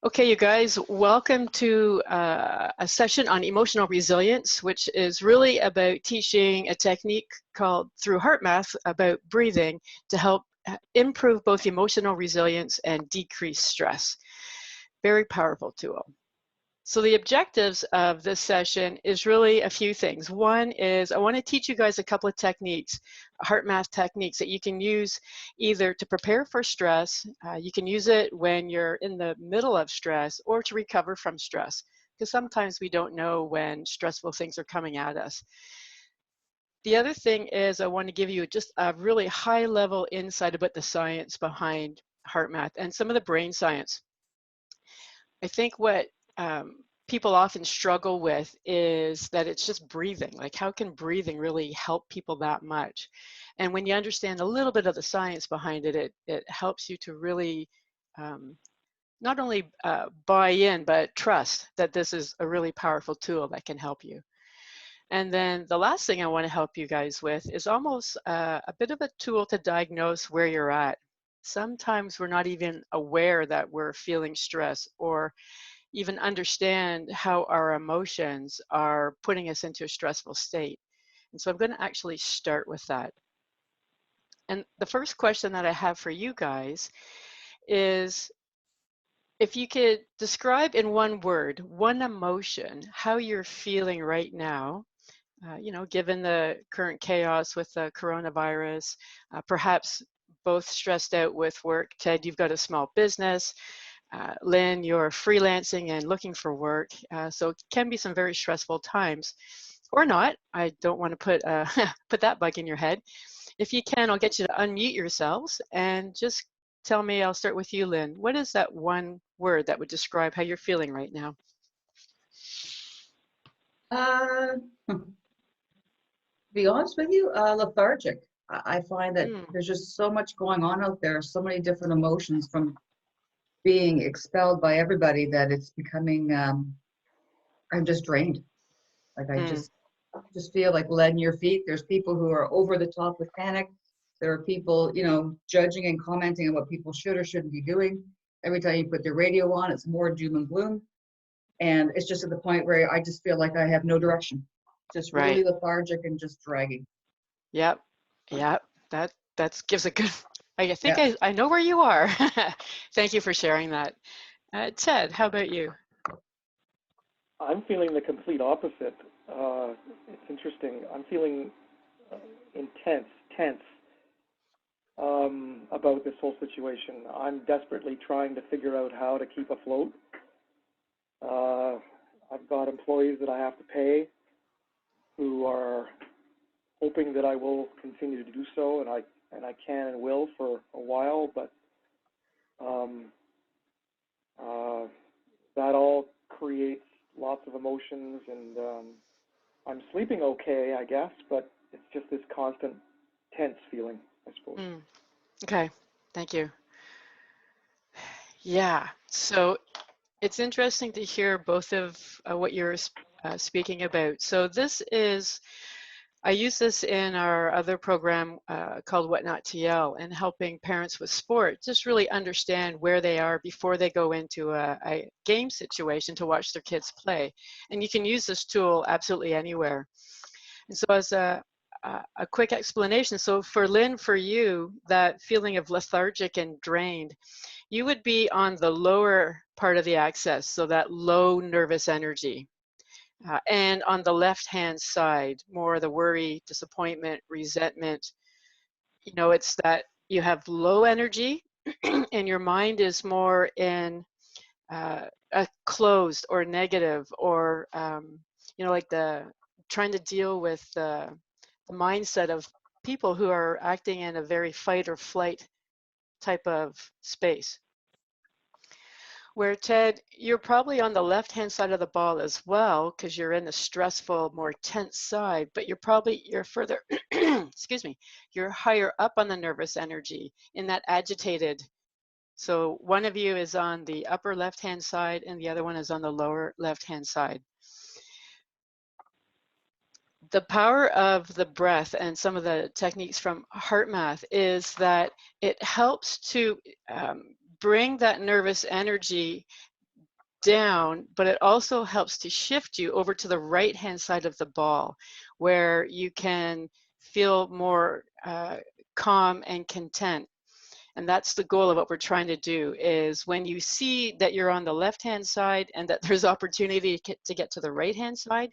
Okay, you guys, welcome to a session on emotional resilience, which is really about teaching a technique called through HeartMath about breathing to help improve both emotional resilience and decrease stress. Very powerful tool. So the objectives of this session is really a few things. One is I want to teach you guys a couple of techniques, HeartMath techniques that you can use either to prepare for stress, you can use it when you're in the middle of stress, or to recover from stress, because sometimes we don't know when stressful things are coming at us. The other thing is I want to give you just a really high level insight about the science behind HeartMath and some of the brain science. I think what people often struggle with is that it's just breathing. Like, how can breathing really help people that much? And when you understand a little bit of the science behind it, it helps you to really not only buy in, but trust that this is a really powerful tool that can help you. And then the last thing I want to help you guys with is almost a bit of a tool to diagnose where you're at. Sometimes we're not even aware that we're feeling stress or even understand how our emotions are putting us into a stressful state. And so I'm going to actually start with that. And the first question that I have for you guys is, if you could describe in one word, one emotion, how you're feeling right now, given the current chaos with the coronavirus, perhaps both stressed out with work. Ted, you've got a small business. Lynn, you're freelancing and looking for work. So it can be some very stressful times, or not. I don't want to put, put that bug in your head. If you can, I'll get you to unmute yourselves and just tell me. I'll start with you, Lynn. What is that one word that would describe how you're feeling right now? To be honest with you, lethargic. I find that there's just so much going on out there, so many different emotions from being expelled by everybody that it's becoming, I'm just drained. Like I just feel like lead in your feet. There's people who are over the top with panic. There are people, judging and commenting on what people should or shouldn't be doing. Every time you put the radio on, it's more doom and gloom. And it's just at the point where I just feel like I have no direction. Just really lethargic and just dragging. Yep. That gives a good, I think I know where you are. Thank you for sharing that. Ted, how about you? I'm feeling the complete opposite. It's interesting. I'm feeling tense about this whole situation. I'm desperately trying to figure out how to keep afloat. I've got employees that I have to pay who are hoping that I will continue to do so, and I can and will for a while, but that all creates lots of emotions, and I'm sleeping okay, I guess, but it's just this constant tense feeling, I suppose. Okay, thank you. Yeah, so it's interesting to hear both of what you're speaking about. So this is, I use this in our other program called What Not to Yell, and helping parents with sport just really understand where they are before they go into a game situation to watch their kids play. And you can use this tool absolutely anywhere. And so as a quick explanation, so for Lynn, for you, that feeling of lethargic and drained, you would be on the lower part of the axis, so that low nervous energy. And on the left-hand side, more the worry, disappointment, resentment. It's that you have low energy and your mind is more in a closed or negative, or, like trying to deal with the mindset of people who are acting in a very fight or flight type of space. Where Ted, you're probably on the left-hand side of the ball as well, because you're in the stressful, more tense side, but you're further, excuse me, you're higher up on the nervous energy in that agitated. So one of you is on the upper left-hand side and the other one is on the lower left-hand side. The power of the breath and some of the techniques from HeartMath is that it helps to bring that nervous energy down, but it also helps to shift you over to the right-hand side of the ball, where you can feel more calm and content. And that's the goal of what we're trying to do, is when you see that you're on the left-hand side and that there's opportunity to get to the right-hand side,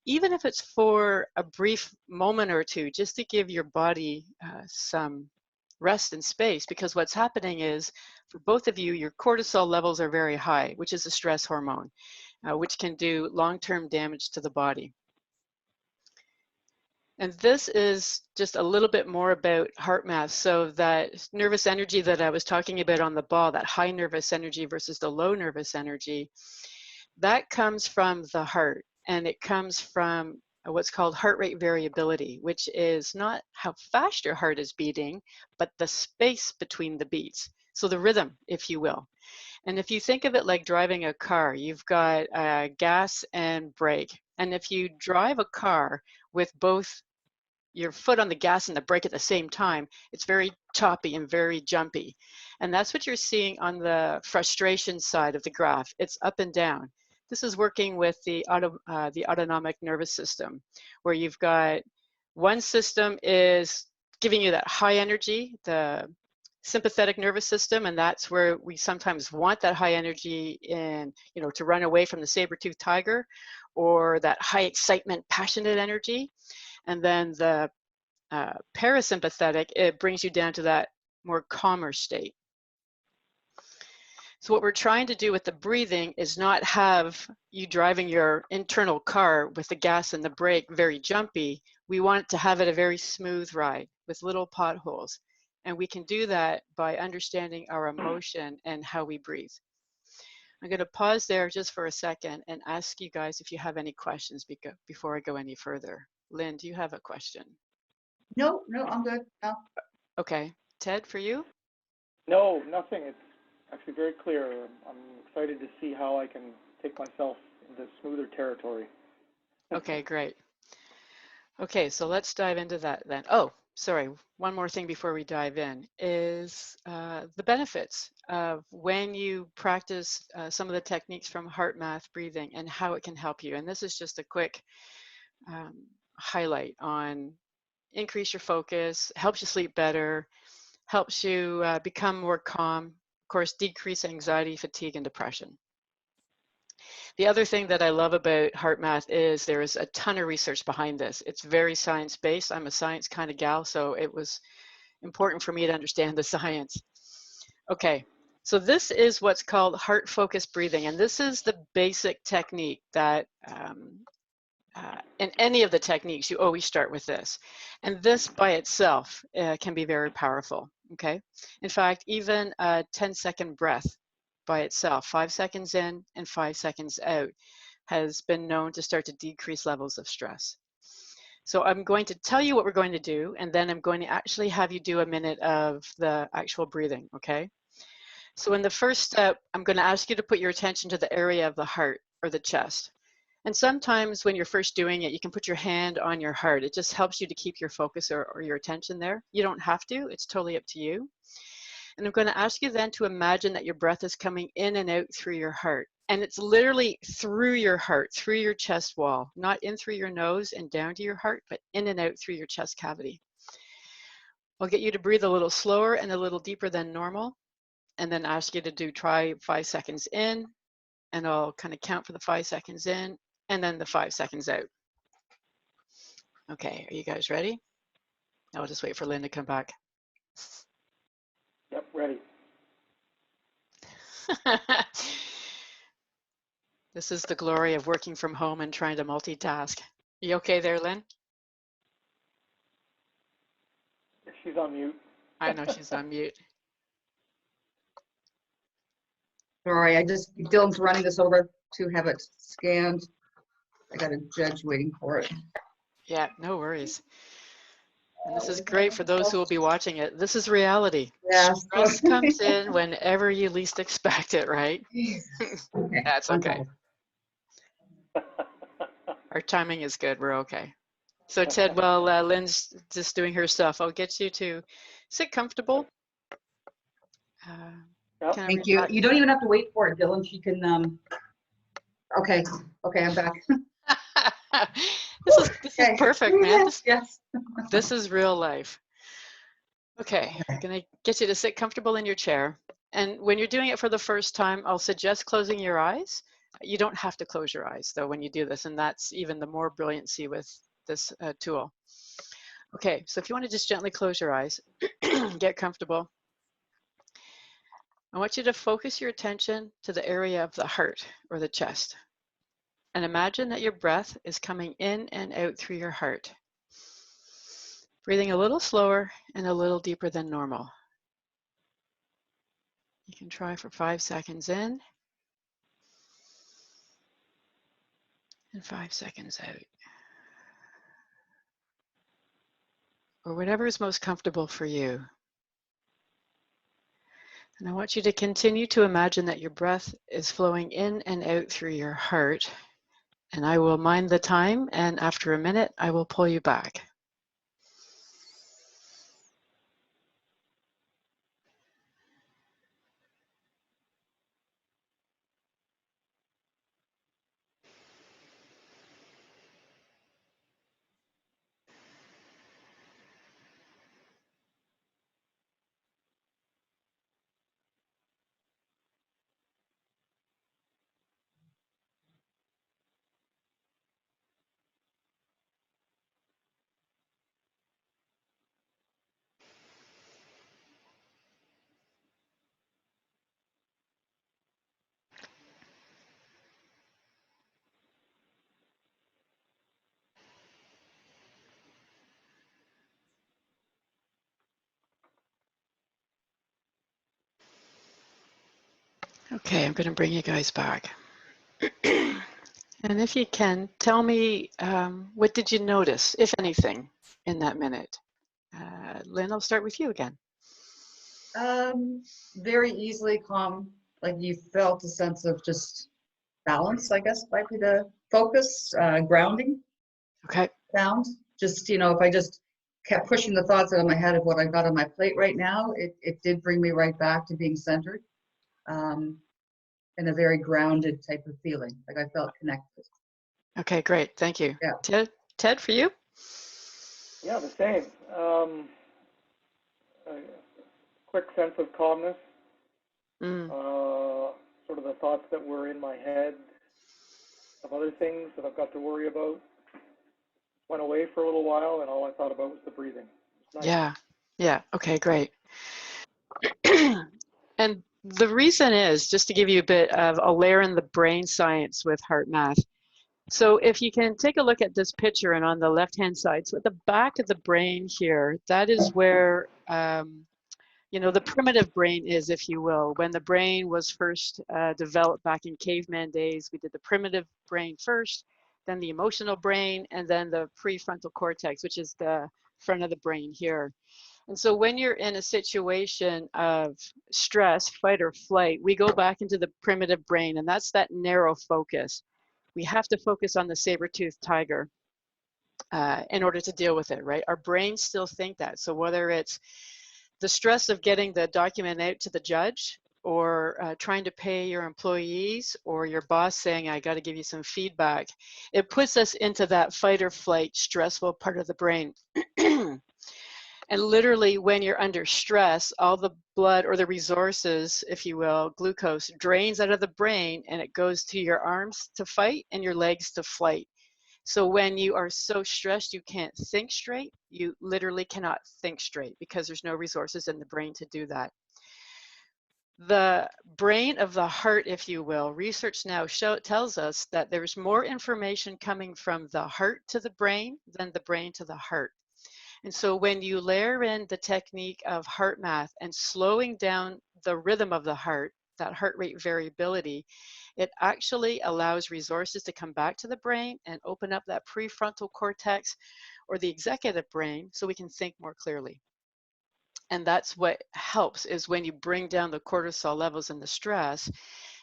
even if it's for a brief moment or two, just to give your body some rest and space, because what's happening is, for both of you, your cortisol levels are very high, which is a stress hormone, which can do long-term damage to the body. And this is just a little bit more about HeartMath. So that nervous energy that I was talking about on the ball, that high nervous energy versus the low nervous energy, that comes from the heart, and it comes from what's called heart rate variability, which is not how fast your heart is beating, but the space between the beats. So the rhythm, if you will. And if you think of it like driving a car, you've got gas and brake. And if you drive a car with both your foot on the gas and the brake at the same time, it's very choppy and very jumpy. And that's what you're seeing on the frustration side of the graph. It's up and down. This is working with the autonomic nervous system, where you've got one system is giving you that high energy, the sympathetic nervous system, and that's where we sometimes want that high energy in, to run away from the saber-toothed tiger, or that high excitement, passionate energy. And then the parasympathetic, it brings you down to that more calmer state. So what we're trying to do with the breathing is not have you driving your internal car with the gas and the brake very jumpy. We want to have it a very smooth ride with little potholes. And we can do that by understanding our emotion and how we breathe. I'm going to pause there just for a second and ask you guys if you have any questions before I go any further. Lynn, do you have a question? No, I'm good. No. Okay. Ted, for you? No, nothing. It's actually very clear. I'm excited to see how I can take myself into smoother territory. Okay, great. Okay, so let's dive into that then. Oh, sorry, one more thing before we dive in is the benefits of when you practice some of the techniques from HeartMath breathing and how it can help you. And this is just a quick highlight on increase your focus, helps you sleep better, helps you become more calm, of course, decrease anxiety, fatigue, and depression. The other thing that I love about HeartMath is there is a ton of research behind this. It's very science-based. I'm a science kind of gal, so it was important for me to understand the science. Okay, so this is what's called heart-focused breathing, and this is the basic technique that in any of the techniques, you always start with this. And this by itself can be very powerful, okay? In fact, even a 10-second breath by itself, 5 seconds in and 5 seconds out, has been known to start to decrease levels of stress. So I'm going to tell you what we're going to do, and then I'm going to actually have you do a minute of the actual breathing, okay? So in the first step, I'm going to ask you to put your attention to the area of the heart or the chest. And sometimes when you're first doing it, you can put your hand on your heart. It just helps you to keep your focus or your attention there. You don't have to, it's totally up to you. And I'm going to ask you then to imagine that your breath is coming in and out through your heart. And it's literally through your heart, through your chest wall, not in through your nose and down to your heart, but in and out through your chest cavity. I'll get you to breathe a little slower and a little deeper than normal, and then ask you to try 5 seconds in, and I'll kind of count for the 5 seconds in, and then the 5 seconds out. Okay, are you guys ready? I'll just wait for Lynn to come back. Yep, ready. This is the glory of working from home and trying to multitask. You okay there, Lynn? She's on mute. I know she's on mute. Sorry, Dylan's running this over to have it scanned. I got a judge waiting for it. Yeah, no worries. And this is great for those who will be watching it. This is reality. Yeah. Stress comes in whenever you least expect it, right? Okay. That's okay. Our timing is good. We're okay. So Ted, while Lynn's just doing her stuff, I'll get you to sit comfortable. Yeah. Can I Thank bring you. back? You don't even have to wait for it, Dylan. She can, okay, I'm back. This is Okay. perfect, man. Yes. This is real life. Okay, I'm gonna get you to sit comfortable in your chair. And when you're doing it for the first time, I'll suggest closing your eyes. You don't have to close your eyes though when you do this, and that's even the more brilliancy with this tool. Okay, so if you want to just gently close your eyes, get comfortable. I want you to focus your attention to the area of the heart or the chest. And imagine that your breath is coming in and out through your heart. Breathing a little slower and a little deeper than normal. You can try for 5 seconds in and 5 seconds out. Or whatever is most comfortable for you. And I want you to continue to imagine that your breath is flowing in and out through your heart. And I will mind the time, and after a minute, I will pull you back. Okay, I'm going to bring you guys back. And if you can, tell me, what did you notice, if anything, in that minute? Lynn, I'll start with you again. Very easily calm. Like you felt a sense of just balance, I guess might be the focus, grounding Okay. sound. Just, if I just kept pushing the thoughts out of my head of what I've got on my plate right now, it did bring me right back to being centered, in a very grounded type of feeling. Like I felt connected. Okay, great. Thank you. Yeah. Ted, for you? Yeah, the same. A quick sense of calmness. Sort of the thoughts that were in my head of other things that I've got to worry about went away for a little while, and all I thought about was the breathing. Nice. Yeah. Okay, great. And the reason is, just to give you a bit of a layer in the brain science with HeartMath. So if you can take a look at this picture, and on the left-hand side, so at the back of the brain here, that is where, the primitive brain is, if you will. When the brain was first developed back in caveman days, we did the primitive brain first, then the emotional brain, and then the prefrontal cortex, which is the front of the brain here. And so when you're in a situation of stress, fight or flight, we go back into the primitive brain, and that's that narrow focus. We have to focus on the saber-toothed tiger in order to deal with it, right? Our brains still think that. So whether it's the stress of getting the document out to the judge, or trying to pay your employees, or your boss saying, I got to give you some feedback, it puts us into that fight or flight stressful part of the brain. And literally, when you're under stress, all the blood, or the resources, if you will, glucose, drains out of the brain, and it goes to your arms to fight and your legs to flight. So when you are so stressed you can't think straight, you literally cannot think straight because there's no resources in the brain to do that. The brain of the heart, if you will, research now tells us that there's more information coming from the heart to the brain than the brain to the heart. And so when you layer in the technique of HeartMath and slowing down the rhythm of the heart, that heart rate variability, it actually allows resources to come back to the brain and open up that prefrontal cortex or the executive brain so we can think more clearly. And that's what helps, is when you bring down the cortisol levels and the stress,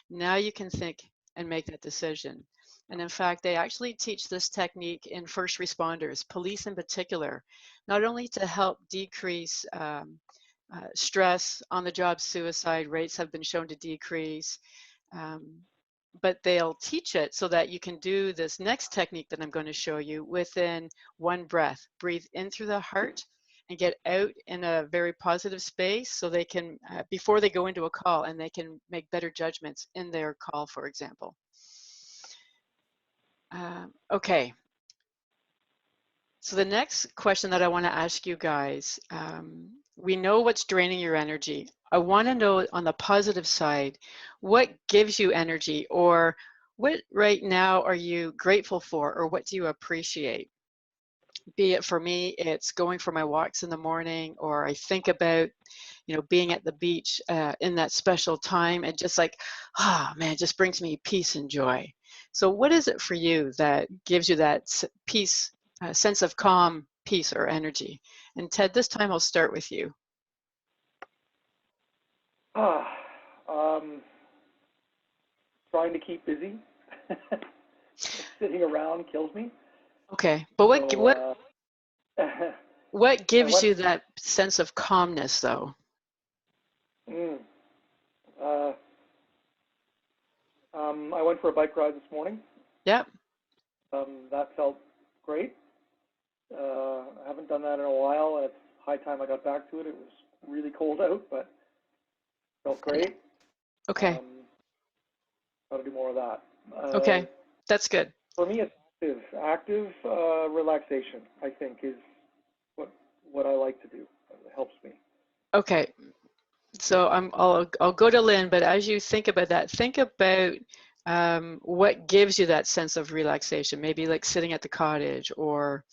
now you can think and make that decision. And in fact, they actually teach this technique in first responders, police in particular, not only to help decrease stress, on-the-job suicide rates have been shown to decrease. But they'll teach it so that you can do this next technique that I'm going to show you within one breath. Breathe in through the heart and get out in a very positive space so they can, before they go into a call, and they can make better judgments in their call, for example. Okay. So the next question that I want to ask you guys, we know what's draining your energy. I want to know on the positive side, what gives you energy, or what right now are you grateful for, or what do you appreciate? Be it for me, it's going for my walks in the morning, or I think about, you know, being at the beach in that special time, and just like, ah, man, it just brings me peace and joy. So what is it for you that gives you that peace, sense of calm, peace, or energy? And Ted, this time I'll start with you. Trying to keep busy. Sitting around kills me. Okay, but what gives you that sense of calmness, though? I went for a bike ride this morning. Yep. That felt great. I haven't done that in a while, and it's high time I got back to it. It was really cold out, but felt great. Okay. Got to do more of that. Okay, that's good. For me, it's active relaxation, I think, is what I like to do. It helps me. Okay, so I'll go to Lynn, but as you think about that, think about what gives you that sense of relaxation. Maybe like sitting at the cottage, or,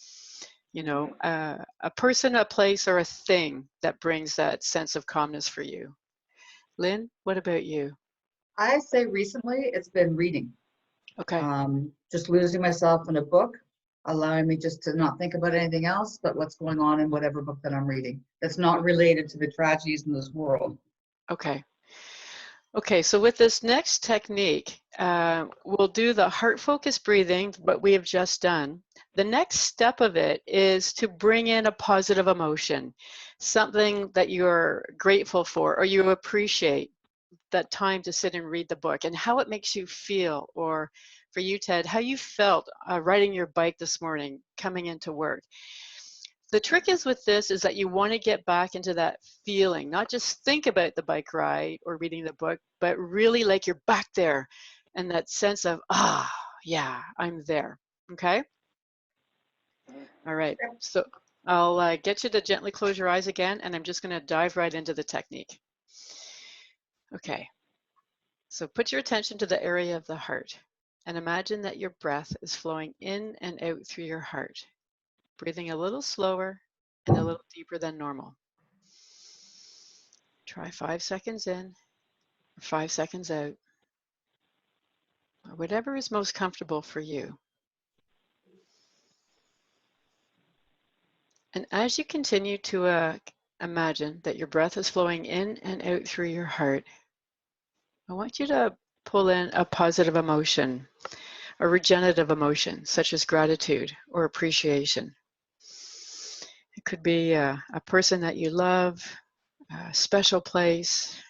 you know, a person, a place, or a thing that brings that sense of calmness for you. Lynn, what about you? I say recently it's been reading. Okay. Just losing myself in a book, allowing me just to not think about anything else but what's going on in whatever book that I'm reading that's not related to the tragedies in this world. Okay. Okay, so with this next technique, we'll do the heart focused breathing, what we have just done. The next step of it is to bring in a positive emotion, something that you're grateful for or you appreciate, that time to sit and read the book, and how it makes you feel. Or for you, Ted, how you felt riding your bike this morning, coming into work. The trick is with this is that you want to get back into that feeling, not just think about the bike ride or reading the book, but really like you're back there, and that sense of, ah, yeah, I'm there. Okay? All right. So I'll get you to gently close your eyes again, and I'm just going to dive right into the technique. Okay. So put your attention to the area of the heart, and imagine that your breath is flowing in and out through your heart, breathing a little slower and a little deeper than normal. Try 5 seconds in, or 5 seconds out, or whatever is most comfortable for you. And as you continue to imagine that your breath is flowing in and out through your heart, I want you to pull in a positive emotion, a regenerative emotion, such as gratitude or appreciation. It could be a person that you love, a special place,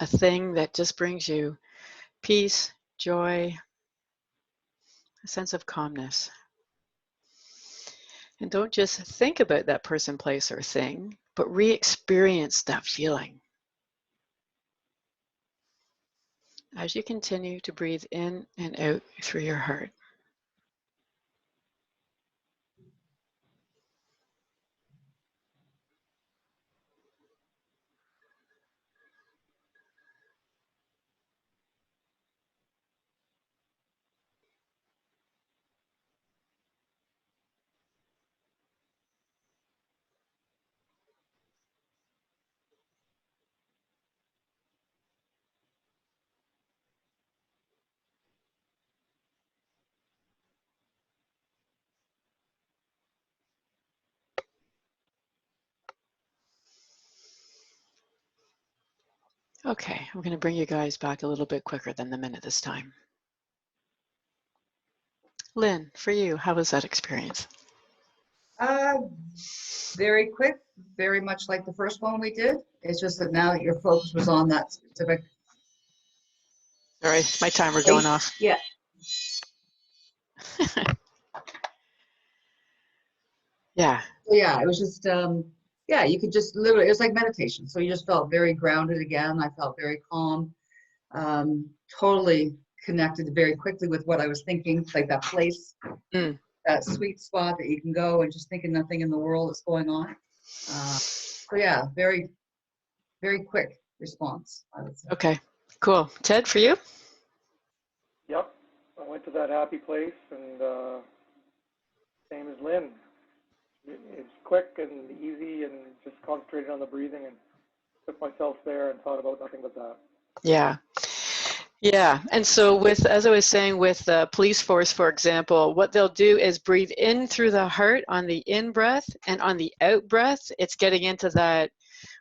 a thing that just brings you peace, joy, a sense of calmness. And don't just think about that person, place, or thing, but re-experience that feeling. As you continue to breathe in and out through your heart. Okay, I'm going to bring you guys back a little bit quicker than the minute this time. Lynn, for you, how was that experience? Very quick, very much like the first one we did. It's just that now your focus was on that specific. Sorry, my timer going off. Yeah. Yeah. Yeah, it was just, yeah, you could just literally, it was like meditation. So you just felt very grounded again. I felt very calm, totally connected very quickly with what I was thinking, like that place, that sweet spot that you can go and just thinking nothing in the world is going on. So yeah, very, very quick response, I would say. Okay, cool. Ted, for you? Yep, I went to that happy place, and same as Lynn. It's quick and easy, and just concentrated on the breathing and took myself there and thought about nothing but that. Yeah. Yeah, and so with, as I was saying, with the police force, for example, what they'll do is breathe in through the heart on the in-breath, and on the out-breath, it's getting into that,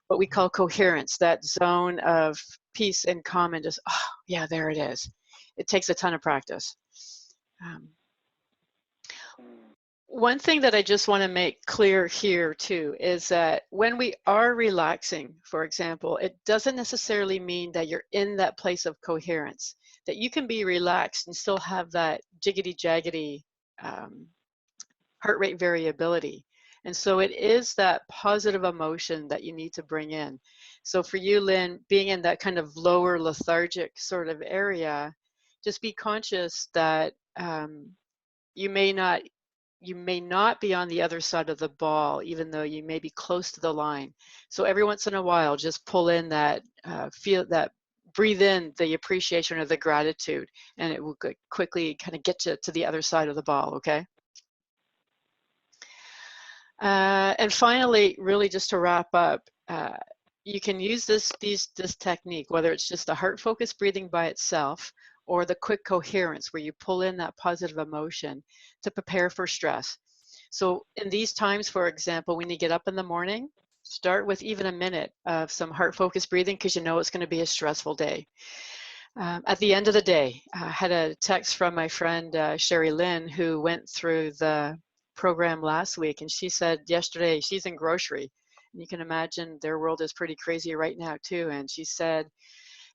what we call coherence, that zone of peace and calm, and just, oh, yeah, there it is. It takes a ton of practice. One thing that I just want to make clear here too is that when we are relaxing, for example, it doesn't necessarily mean that you're in that place of coherence, that you can be relaxed and still have that jiggity-jaggedy heart rate variability. And so it is that positive emotion that you need to bring in. So for you, Lynn, being in that kind of lower lethargic sort of area, just be conscious that you may not be on the other side of the ball, even though you may be close to the line. So every once in a while, just pull in that, breathe in the appreciation or the gratitude, and it will quickly kind of get you to the other side of the ball, okay? And finally, really just to wrap up, you can use this technique, whether it's just the heart-focused breathing by itself, or the quick coherence where you pull in that positive emotion to prepare for stress. So in these times, for example, when you get up in the morning, start with even a minute of some heart-focused breathing, because you know it's going to be a stressful day. At the end of the day, I had a text from my friend Sherry Lynn, who went through the program last week, and she said yesterday she's in grocery, and you can imagine their world is pretty crazy right now too. And she said,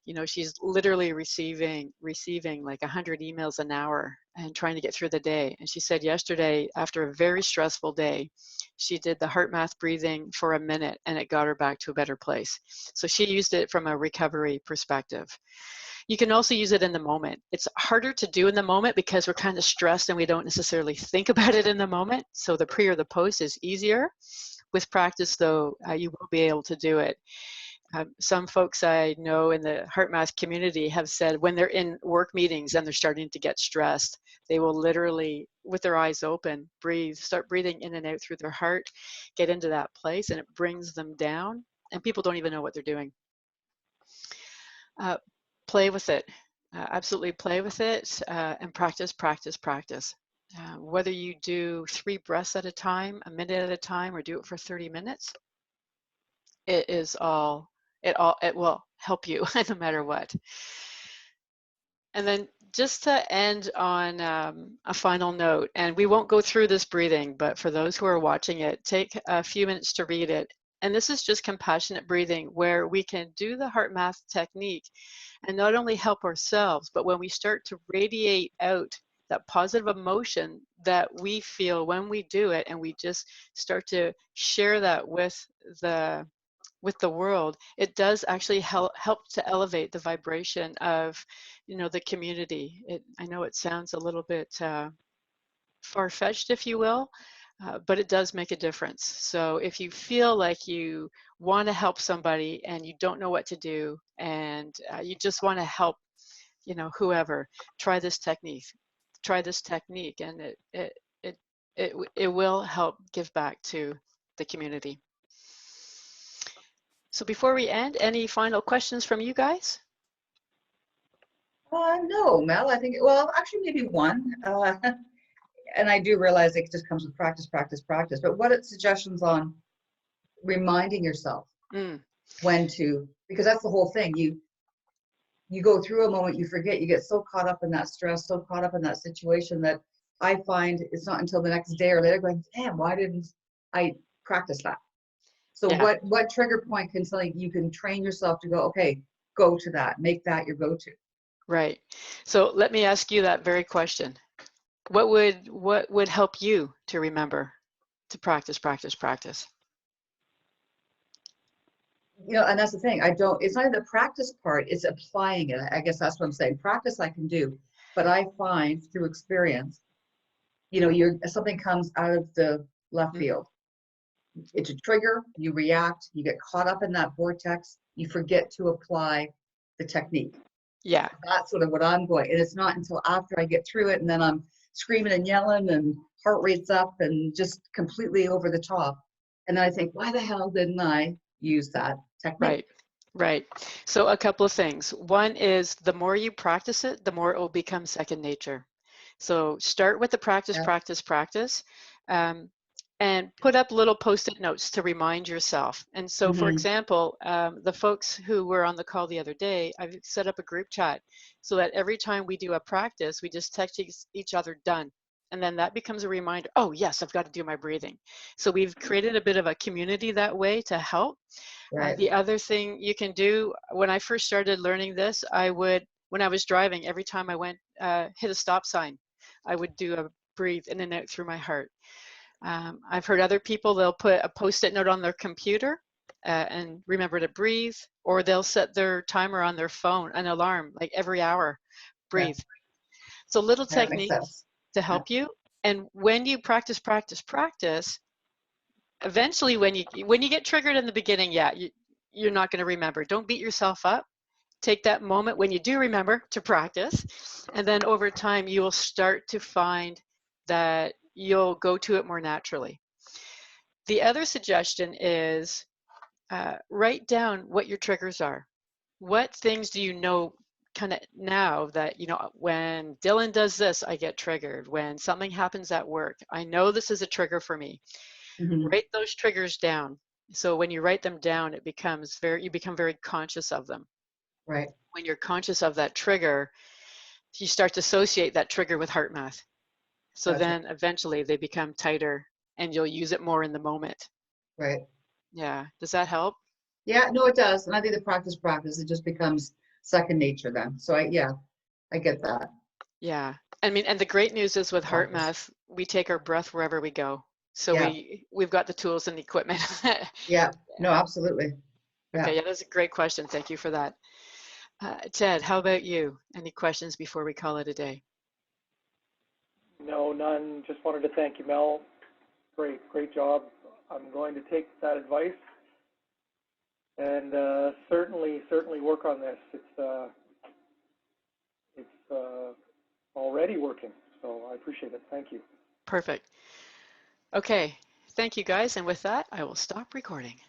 you know, she's literally receiving like 100 emails an hour and trying to get through the day. And she said yesterday, after a very stressful day, she did the HeartMath breathing for a minute, and it got her back to a better place. So she used it from a recovery perspective. You can also use it in the moment. It's harder to do in the moment because we're kind of stressed and we don't necessarily think about it in the moment. So the pre or the post is easier. With practice, though, you will be able to do it. Some folks I know in the HeartMath community have said when they're in work meetings and they're starting to get stressed, they will literally, with their eyes open, start breathing in and out through their heart, get into that place, and it brings them down, and people don't even know what they're doing. Play with it. Absolutely play with it, and practice, practice, practice. Whether you do 3 breaths at a time, a minute at a time, or do it for 30 minutes, it will help you no matter what. And then just to end on a final note, and we won't go through this breathing, but for those who are watching it, take a few minutes to read it. And this is just compassionate breathing, where we can do the HeartMath technique and not only help ourselves, but when we start to radiate out that positive emotion that we feel when we do it, and we just start to share that with the world, it does actually help to elevate the vibration of, you know, the community. I know it sounds a little bit far-fetched, if you will, but it does make a difference. So if you feel like you want to help somebody and you don't know what to do, and you just want to help, you know, whoever, try this technique. Try this technique, and it will help give back to the community. So before we end, any final questions from you guys? No, Mel, I think, well, actually maybe one. And I do realize it just comes with practice, practice, practice. But what are suggestions on reminding yourself when to, because that's the whole thing. You go through a moment, you forget, you get so caught up in that stress, so caught up in that situation that I find it's not until the next day or later going, damn, why didn't I practice that? So Yeah, what trigger point can something you can train yourself to go, okay, go to that, make that your go-to. right. So let me ask you that very question. What would help you to remember to practice, practice, practice? You know, and that's the thing. It's not the practice part, it's applying it. I guess that's what I'm saying. Practice I can do, but I find through experience, you know, something comes out of the left Mm, field. It's a trigger, you react, you get caught up in that vortex, you forget to apply the technique. yeah, That's sort of what I'm going. And it's not until after I get through it and then I'm screaming and yelling and heart rate's up and just completely over the top. And then I think, why the hell didn't I use that technique? right, right. So a couple of things. One is the more you practice it, the more it will become second nature. So start with the practice, Yeah. practice, practice, and put up little post-it notes to remind yourself. And so, for Mm-hmm. example, the folks who were on the call the other day, I've set up a group chat so that every time we do a practice, we just text each other done. And then that becomes a reminder, oh, yes, I've got to do my breathing. So we've created a bit of a community that way to help. Right. The other thing you can do, when I first started learning this, when I was driving, every time I went, hit a stop sign, I would do a breathe in and out through my heart. I've heard other people, they'll put a post-it note on their computer and remember to breathe, or they'll set their timer on their phone, an alarm, like every hour, Yeah. breathe. So little That makes techniques sense. to Yeah. help you. And when you practice, practice, practice, eventually when you get triggered in the beginning, yeah, you're not going to remember. Don't beat yourself up. Take that moment when you do remember to practice, and then over time you will start to find that you'll go to it more naturally. The other suggestion is write down what your triggers are. What things do you know kind of now that, you know, when Dylan does this, I get triggered. When something happens at work, I know this is a trigger for me. Mm-hmm. Write those triggers down. So when you write them down, you become very conscious of them. Right. When you're conscious of that trigger, you start to associate that trigger with HeartMath. So Gotcha. then eventually they become tighter and you'll use it more in the moment. Right. Yeah. Does that help? Yeah, no, it does. And I think the practice, it just becomes second nature then. So I get that. Yeah. I mean, and the great news is with Practice. HeartMath, we take our breath wherever we go. So Yeah. we've got the tools and the equipment. Yeah. No, Yeah. absolutely. Yeah. Okay. Yeah, that's a great question. Thank you for that. Ted, how about you? Any questions before we call it a day? No, none. Just wanted to thank you, Mel. Great job. I'm going to take that advice and certainly work on this. It's already working, so I appreciate it. Thank you. Perfect. Okay. Thank you guys. And with that, I will stop recording.